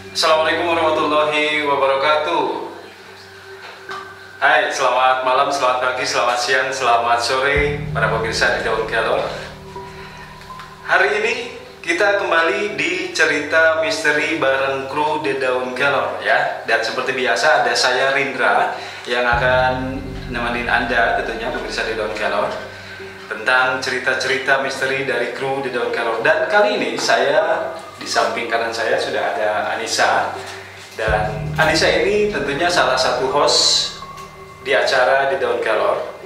Assalamualaikum warahmatullahi wabarakatuh. Hai, selamat malam, selamat pagi, selamat siang, selamat sore para pemirsa di Daun Kelor. Hari ini kita kembali di cerita misteri bareng kru di Daun Kelor ya. Dan seperti biasa ada saya Rindra yang akan nemenin Anda tentunya pemirsa di Daun Kelor tentang cerita-cerita misteri dari kru di Daun Kelor. Dan kali ini saya di samping kanan saya sudah ada Anissa. Dan Anissa ini tentunya salah satu host di acara di Daun Kelor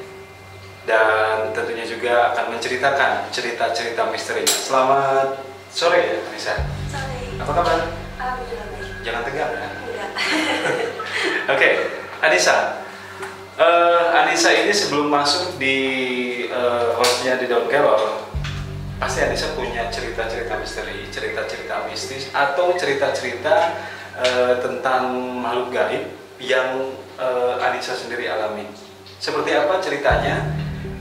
dan tentunya juga akan menceritakan cerita-cerita misterinya. Selamat sore ya Anissa. Sore. Apa kabar? Alhamdulillah baik. Jangan tegang ya. Enggak. Oke, Anissa. Anissa ini sebelum masuk di hostnya di Daun Kelor, pasti Anissa punya cerita-cerita misteri, cerita-cerita mistis atau cerita-cerita tentang makhluk gaib yang Anissa sendiri alami. Seperti apa ceritanya?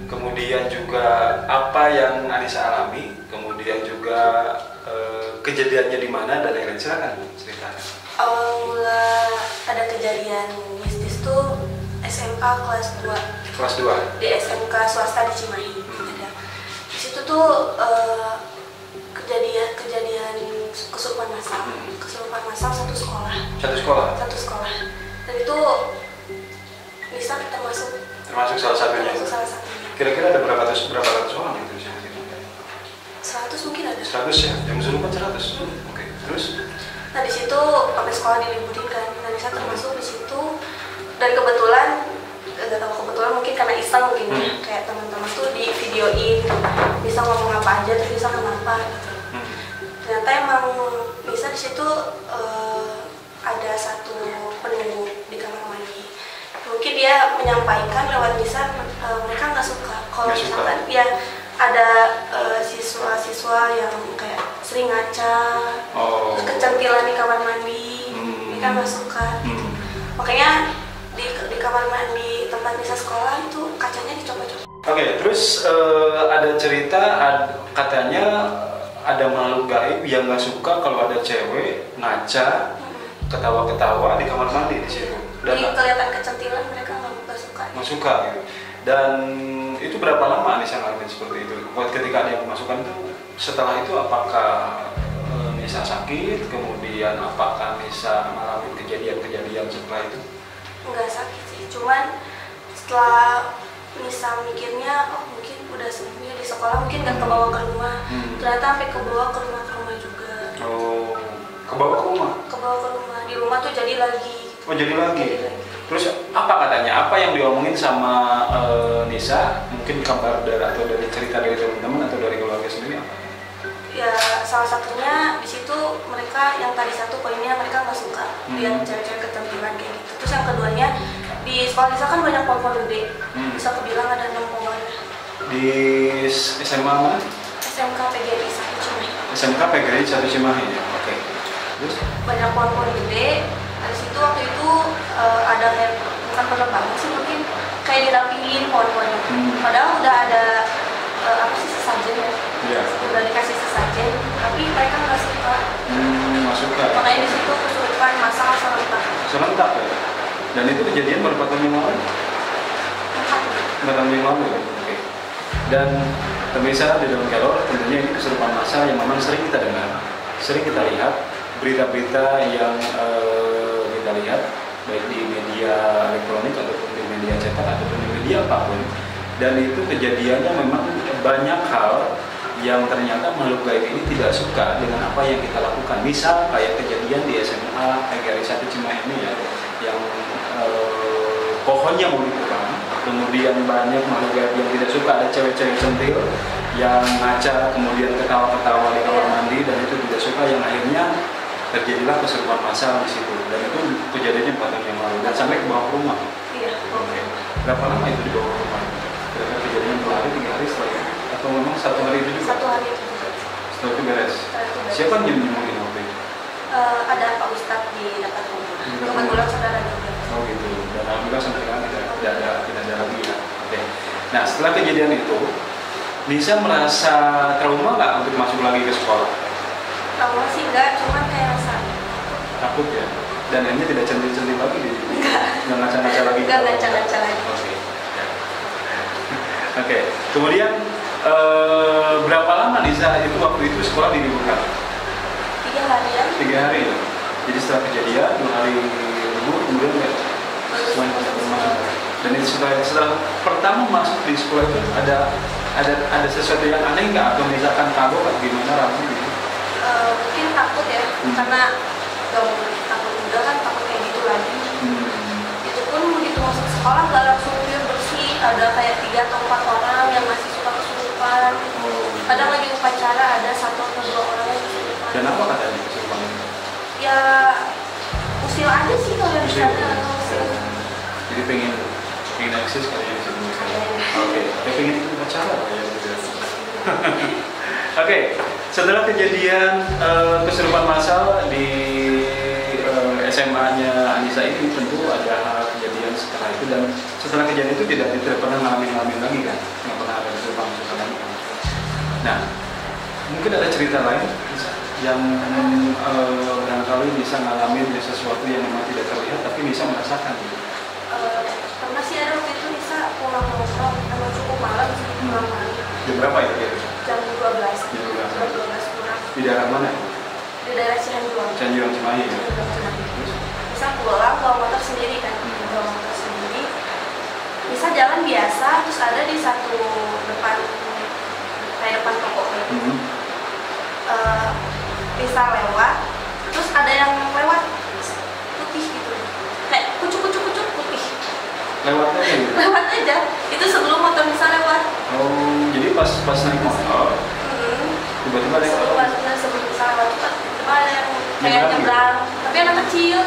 Kemudian juga apa yang Anissa alami? Kemudian juga kejadiannya di mana dan lain-lain. Silakan ceritanya. Awal mula ada kejadian mistis tuh SMK kelas 2. Kelas 2. Di SMK swasta di Cimahi. Ada. Di situ tuh kejadian kesurupan massal. Kesurupan massal satu sekolah. Satu sekolah. Satu sekolah. Dan itu bisa termasuk Termasuk salah satunya. termasuk salah satunya. Kira-kira ada berapa ratus orang itu di sini? 100 mungkin ada. 100 ya. Yang kesurupan 100. Oke. Terus? Nah di situ sampai sekolah diliburin kan, nah bisa termasuk di situ. Dan kebetulan, nggak tahu kebetulan mungkin karena iseng mungkin ya, kayak teman-teman tuh di videoin, bisa ngomong apa aja, terus bisa kenapa. Gitu. Ternyata emang bisa di situ ada satu penunggu di kamar mandi. Mungkin dia menyampaikan lewat lisan, mereka nggak suka kalau misalkan ya ada siswa-siswa yang kayak sering ngaca, terus kecantilan di kamar mandi, mereka nggak suka. Makanya di kamar mandi tempat Nisa sekolah itu kacanya dicopot-copot. Oke, terus ada cerita katanya ada makhluk gaib yang nggak suka kalau ada cewek ngaca, ketawa-ketawa di kamar mandi di situ. Dan Jadi kelihatan kecantilan mereka nggak suka. nggak suka gitu. Dan itu berapa lama Anissa ngalamin seperti itu? Ketika ada yang memasukkan itu, setelah itu apakah Nisa sakit? Kemudian apakah Nisa mengalami kejadian-kejadian setelah itu? Nggak sakit sih, cuman setelah Nisa mikirnya, oh mungkin udah sembuh ya di sekolah, mungkin nggak kebawa ke rumah. Ternyata sampai kebawa ke rumah juga. Oh, kebawa ke rumah? Kebawa ke rumah, di rumah tuh jadi lagi. Oh, jadi lagi. Terus apa katanya? Apa yang diomongin sama Nisa? Mungkin kabar dari atau dari cerita dari teman-teman atau dari keluarga sendiri apa? Ya salah satunya di situ mereka yang tadi satu poinnya mereka nggak suka lihat cewek-cewek kecantilan kayak gitu. Terus yang keduanya di sekolah Nisa kan banyak pohon gede, bisa kebilang ada 6 pohon. Di SMA mana? SMK PGRI 1 Cimahi. SMK PGRI 1 Cimahi ya. Oke. Terus? Banyak pohon-pohon gede. Dari situ waktu itu ada kayak bukan penebangan sih, mungkin kayak dirapiin pohon-pohonnya. Padahal udah ada apa sih sesajen ya? Iya. Udah dikasih sesajen, tapi mereka nggak suka. Nggak suka. Makanya di situ kesurupan masalah serentak. Serentak ya. Dan itu kejadian berapa tahun yang lalu? 4 tahun yang lalu ya. Oke. Dan pemirsa di Daun Kelor, tentunya ini kesurupan massal yang memang sering kita dengar, sering kita lihat berita-berita yang kita lihat baik di media elektronik ataupun di media cetak ataupun di media apapun. Dan itu kejadiannya memang banyak hal yang ternyata makhluk gaib ini tidak suka dengan apa yang kita lakukan. Misal kayak kejadian di SMA PGRI 1 Cimahi ini ya, yang pohonnya mau ditebang, kemudian banyak makhluk gaib yang tidak suka, ada cewek-cewek centil yang ngaca, kemudian ketawa-ketawa di kamar mandi, dan itu tidak suka, yang akhirnya terjadilah kesurupan massal di situ. Dan itu kejadiannya 4 tahun yang lalu dan sampai ke bawah rumah. Iya. Oke. Berapa lama itu di bawah rumah? Kira-kira kejadian 2 hari, 3 hari setelah itu? Atau memang 1 hari itu juga? 1 hari itu juga. Setelah itu beres? Siapa yang nyembuhin waktu itu? Ada Pak Ustadz di dekat rumah. Kebetulan saudara juga. Oh gitu. Dan alhamdulillah sampai sekarang tidak ada lagi ya. Oke. Nah setelah kejadian itu, Nisa merasa trauma nggak untuk masuk lagi ke sekolah? Trauma sih enggak, cuman kayak rasa Takut ya? Dan akhirnya tidak centil-centil lagi di nggak ngaca-ngaca lagi? Nggak ngaca-ngaca lagi. Oke. Kemudian berapa lama Nisa itu waktu itu sekolah diliburkan? 3 hari ya. 3 hari ya? Jadi setelah kejadian 2 hari libur kemudian ya semuanya masuk. Dan itu setelah pertama masuk di sekolah itu ada sesuatu yang aneh nggak, atau misalkan kagok atau gimana rasanya gitu? Mungkin takut ya, karena gak mau takut juga kan, takut kayak gitu lagi. Itu pun begitu masuk sekolah gak langsung pure bersih, ada kayak 3 atau 4 orang yang masih suka kesurupan. Kadang lagi upacara ada 1 atau 2 orang yang kesurupan. Dan apa katanya kesurupan? Ya usil aja sih kalau yang Usil. sana. Jadi pengen eksis kali ya sebelumnya. Oke, pengen ikut upacara ya. Oke, setelah kejadian kesurupan massal di SMA-nya Anissa ini, tentu ada hal kejadian setelah itu, dan setelah kejadian itu tidak pernah ngalamin lagi kan, nggak pernah ada kesurupan lagi kan. Nah, mungkin ada cerita lain yang barangkali bisa ngalamin sesuatu yang memang tidak terlihat tapi bisa merasakan gitu. Pernah sih ada waktu itu Nisa pulang nongkrong, emang cukup malam sih, pulang malam. Jam berapa itu ya? Jam 12. Jam 12. Jam 12 kurang. Di daerah mana? Di daerah Cianjur. Cianjur Cimahi ya? Bisa pulang bawa motor sendiri kan, bawa motor sendiri. Bisa jalan biasa, terus ada di satu depan, kayak depan toko gitu. Bisa lewat, terus ada yang lewat putih gitu, kayak kucuk putih. Lewat aja gitu? Lewat aja, itu sebelum motor bisa lewat. Oh, jadi pas naik motor, tiba-tiba ada Sebelum bisa lewat, tiba-tiba ada yang kayak nyebrang, tapi anak kecil.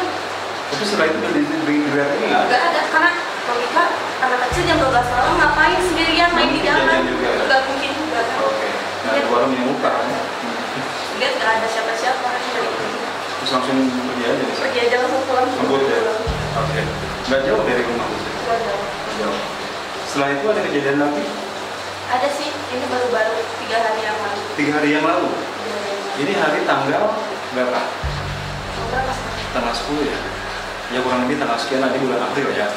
Tapi setelah itu berarti nggak? Nggak ada, karena logika anak kecil jam 12 malam ngapain sendirian main di jalan? Nggak mungkin juga kan. Oke, nah warung yang buka kan? Lihat nggak ada siapa-siapa kan dari itu. Terus langsung pergi aja? Pergi aja langsung pulang. Ngebut ya? Oke, nggak jauh dari rumah sih? Nggak jauh. Jauh. Setelah itu ada kejadian lagi? Ada sih, ini baru-baru 3 hari yang lalu. 3 hari yang lalu? Ini hari tanggal berapa? Berapa sih? Tanggal 10 ya? Ya kurang lebih tanggal sekian, nanti bulan April ya,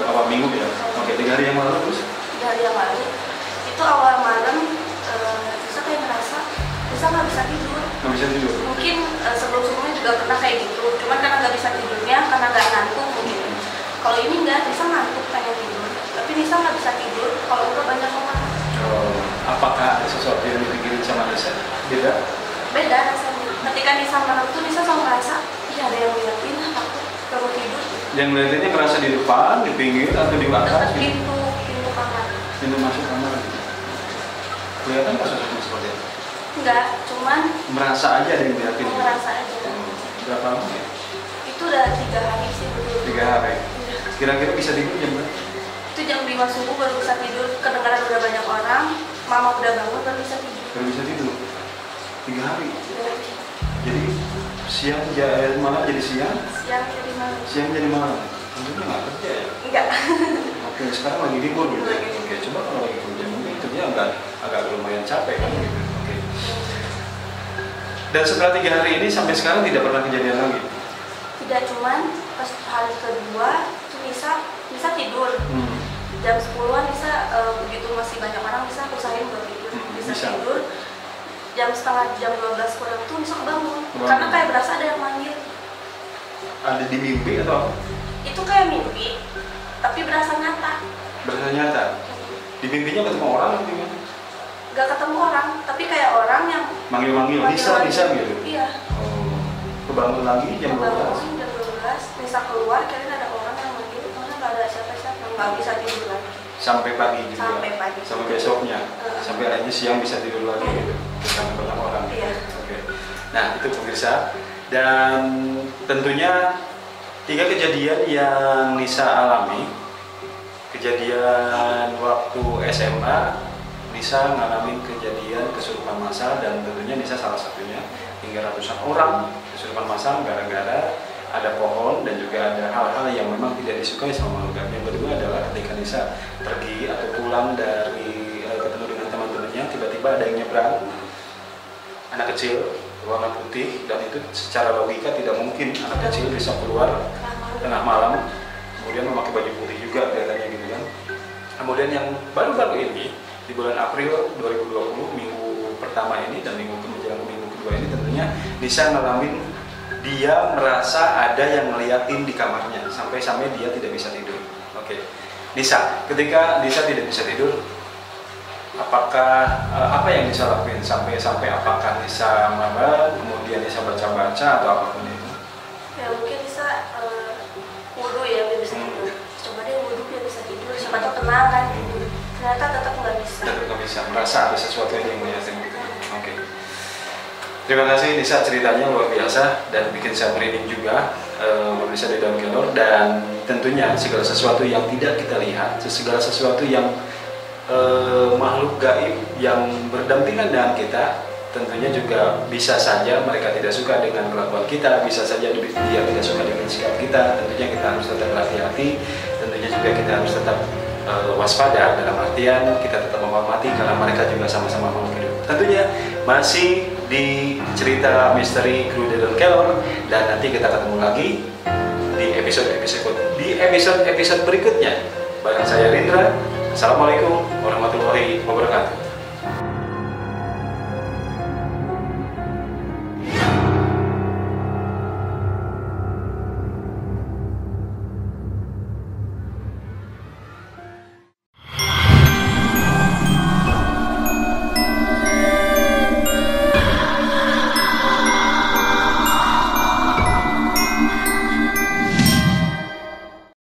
awal minggu ya. Oke, 3 hari yang lalu terus? 3 hari yang lalu itu awal malam, bisa kayak ngerasa bisa nggak bisa tidur. Nggak bisa tidur? Mungkin sebelum-sebelumnya juga pernah kayak gitu, cuman karena nggak bisa tidurnya karena nggak ngantuk mungkin. Kalau ini nggak bisa ngantuk pengen tidur, tapi Nisa nggak bisa tidur kalau udah banyak orang. Oh, apakah ada sesuatu yang dipikirin sama Nisa? Beda? Beda rasanya. Ketika Nisa malam tuh Nisa selalu merasa, iya ada yang ngeliatin, aku kalau tidur. Yang ngeliatinnya merasa di depan, di pinggir, atau di atas? Dekat pintu kamar. Pintu masuk kamar gitu. Kelihatan nggak sosoknya seperti itu? Enggak, cuman Merasa aja ada yang ngeliatin? merasa aja. Berapa lama ya? Itu udah 3 hari sih betul. 3 hari? Kira-kira bisa tidur jam berapa? Itu jam 5 subuh baru bisa tidur, kedengaran udah banyak orang, mama udah bangun baru bisa tidur. Baru bisa tidur? 3 hari? 3 hari. Jadi siang malam jadi siang? Siang jadi malam. Siang jadi malam? Tentunya nggak kerja ya? Enggak. Oke, sekarang lagi libur gitu. Lagi. Oke, coba kalau lagi kerja mungkin kerja agak lumayan capek kan gitu. Oke. Dan setelah 3 hari ini sampai sekarang tidak pernah kejadian lagi? Tidak, cuman pas hari kedua itu bisa tidur. Jam 10-an bisa, begitu masih banyak orang bisa usahain buat tidur. Bisa tidur. Jam 12 kurang tuh bisa kebangun. Karena kayak berasa ada yang manggil. Ada di mimpi atau apa? Itu kayak mimpi, tapi berasa nyata. Berasa nyata? Di mimpinya ketemu orang atau gimana? Gak ketemu orang, tapi kayak orang yang Manggil-manggil, bisa gitu? Iya. Oh, kebangun lagi jam 12? Kebangun jam 12, bisa keluar, kira ada orang yang manggil, karena gak ada siapa-siapa, gak bisa tidur lagi. Sampai pagi juga? Sampai pagi. Sampai besoknya? Sampai akhirnya siang bisa tidur lagi gitu? Sampai ketemu orang? Iya. Oke. Nah, itu pemirsa. Dan tentunya 3 kejadian yang Nisa alami. Kejadian waktu SMA, Nisa ngalamin kejadian kesurupan massal, dan tentunya Nisa salah satunya. Hingga ratusan orang kesurupan massal gara-gara ada pohon, dan juga ada hal-hal yang memang tidak disukai sama makhluk. Yang kedua adalah ketika Nisa pergi atau pulang dari ketemu dengan teman-temannya, tiba-tiba ada yang nyebrang, anak kecil, berwarna putih, dan itu secara logika tidak mungkin anak kecil bisa keluar tengah malam kemudian memakai baju putih juga kelihatannya gitu kan. Kemudian yang baru-baru ini di bulan April 2020 minggu pertama ini dan minggu kedua ini tentunya Nisa ngalamin dia merasa ada yang ngeliatin di kamarnya sampai dia tidak bisa tidur. Oke. Nisa, ketika Nisa tidak bisa tidur, apakah apa yang Nisa lakuin sampai apakah Nisa marah, kemudian Nisa baca-baca atau apapun itu? Ya mungkin Nisa wudhu ya biar bisa tidur. Coba deh wudhu biar bisa tidur. Siapa tahu tenang kan. Ternyata tetap nggak bisa. Tetap nggak bisa. Merasa ada sesuatu yang ngeliatin gitu. Oke. Terima kasih Nisa, ceritanya luar biasa dan bikin saya merinding juga, pemirsa di dalam Kelor. Dan tentunya segala sesuatu yang tidak kita lihat, segala sesuatu yang makhluk gaib yang berdampingan dengan kita, tentunya juga bisa saja mereka tidak suka dengan kelakuan kita, bisa saja dia tidak suka dengan sikap kita. Tentunya kita harus tetap berhati-hati, tentunya juga kita harus tetap waspada, dalam artian kita tetap menghormati karena mereka juga sama-sama makhluk hidup. Tentunya masih di cerita misteri Kru Dedon Kelor, dan nanti kita ketemu lagi di episode berikutnya bareng saya Rindra. Assalamualaikum warahmatullahi wabarakatuh.